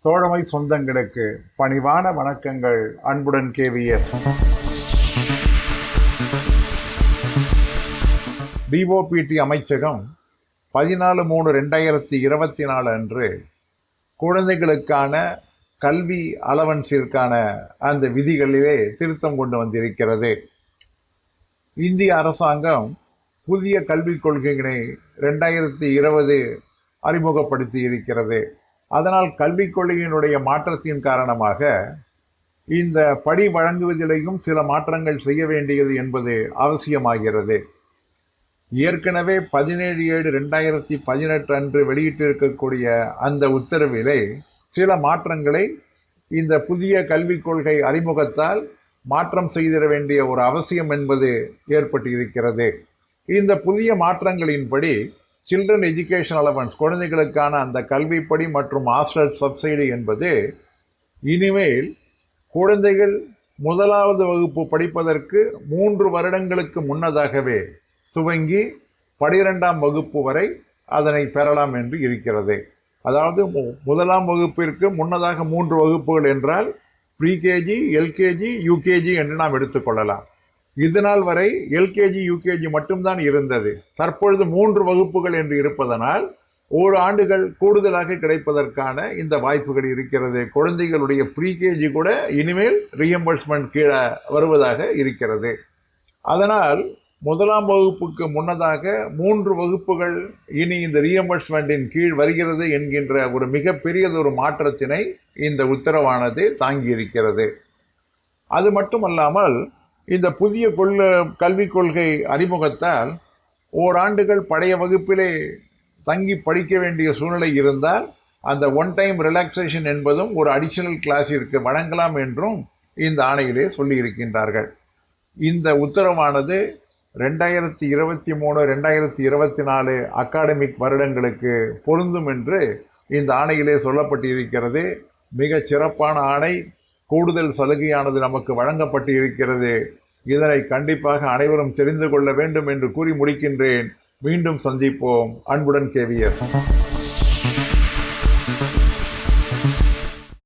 தோழமை சொந்தங்களுக்கு பணிவான வணக்கங்கள். அன்புடன் கேவிஎஸ். டிஓபிடி அமைச்சகம் 14/3/2024 அன்று குழந்தைகளுக்கான கல்வி அலவன்ஸிற்கான அந்த விதிகளிலே திருத்தம் கொண்டு வந்திருக்கிறது. இந்திய அரசாங்கம் புதிய கல்விக் கொள்கைகளை 2020 அறிமுகப்படுத்தி இருக்கிறது. அதனால் கல்விக் கொள்கையினுடைய மாற்றத்தின் காரணமாக இந்த படி வழங்குவதிலேயும் சில மாற்றங்கள் செய்ய வேண்டியது என்பது அவசியமாகிறது. ஏற்கனவே 17/7/2018 அன்று வெளியிட்டிருக்கக்கூடிய அந்த உத்தரவிலே சில மாற்றங்களை இந்த புதிய கல்விக் கொள்கை அறிமுகத்தால் மாற்றம் செய்திட வேண்டிய ஒரு அவசியம் என்பது ஏற்பட்டு இருக்கிறது. இந்த புதிய மாற்றங்களின்படி சில்ட்ரன் எஜுகேஷன் அலவன்ஸ், குழந்தைகளுக்கான அந்த கல்விப்படி மற்றும் ஹாஸ்டல் சப்சிடி என்பது இனிமேல் குழந்தைகள் 1வது வகுப்பு படிப்பதற்கு 3 வருடங்களுக்கு முன்னதாகவே துவங்கி 12ஆம் வகுப்பு வரை அதனை பெறலாம் என்று இருக்கிறது. அதாவது 1ஆம் வகுப்பிற்கு முன்னதாக 3 வகுப்புகள் என்றால் ப்ரீகேஜி, எல்கேஜி, யூகேஜி என்று நாம் எடுத்துக்கொள்ளலாம். இதுநாள் வரை எல்கேஜி, யூகேஜி மட்டும்தான் இருந்தது. தற்பொழுது 3 வகுப்புகள் என்று இருப்பதனால் 1 ஆண்டுகள் கூடுதலாக கிடைப்பதற்கான இந்த வாய்ப்புகள் இருக்கிறது. குழந்தைகளுடைய ப்ரீகேஜி கூட இனிமேல் ரீஎம்பர்ஸ்மெண்ட் கீழே வருவதாக இருக்கிறது. அதனால் 1ஆம் வகுப்புக்கு முன்னதாக 3 வகுப்புகள் இனி இந்த ரீஎம்பர்ஸ்மெண்டின் கீழ் வருகிறது என்கின்ற ஒரு மிகப்பெரியதொரு மாற்றத்தினை இந்த உத்தரவானது தாங்கியிருக்கிறது. அது மட்டுமல்லாமல் இந்த புதிய கல்விக் கொள்கை அறிமுகத்தால் ஓராண்டுகள் பழைய வகுப்பிலே தங்கி படிக்க வேண்டிய சூழ்நிலை இருந்தால் அந்த ஒன் டைம் ரிலாக்ஸேஷன் என்பதும் ஒரு அடிஷனல் கிளாஸிற்கு வழங்கலாம் என்றும் இந்த ஆணையிலே சொல்லியிருக்கின்றார்கள். இந்த உத்தரவானது 2023-2024 அகாடமிக் வருடங்களுக்கு பொருந்தும் என்று இந்த ஆணையிலே சொல்லப்பட்டிருக்கிறது. மிக சிறப்பான ஆணை, கூடுதல் சலுகையானது நமக்கு வழங்கப்பட்டு இருக்கிறது. இதனை கண்டிப்பாக அனைவரும் தெரிந்து கொள்ள வேண்டும் என்று கூறி முடிக்கின்றேன். மீண்டும் சந்திப்போம். அன்புடன் கேவிஎஸ்.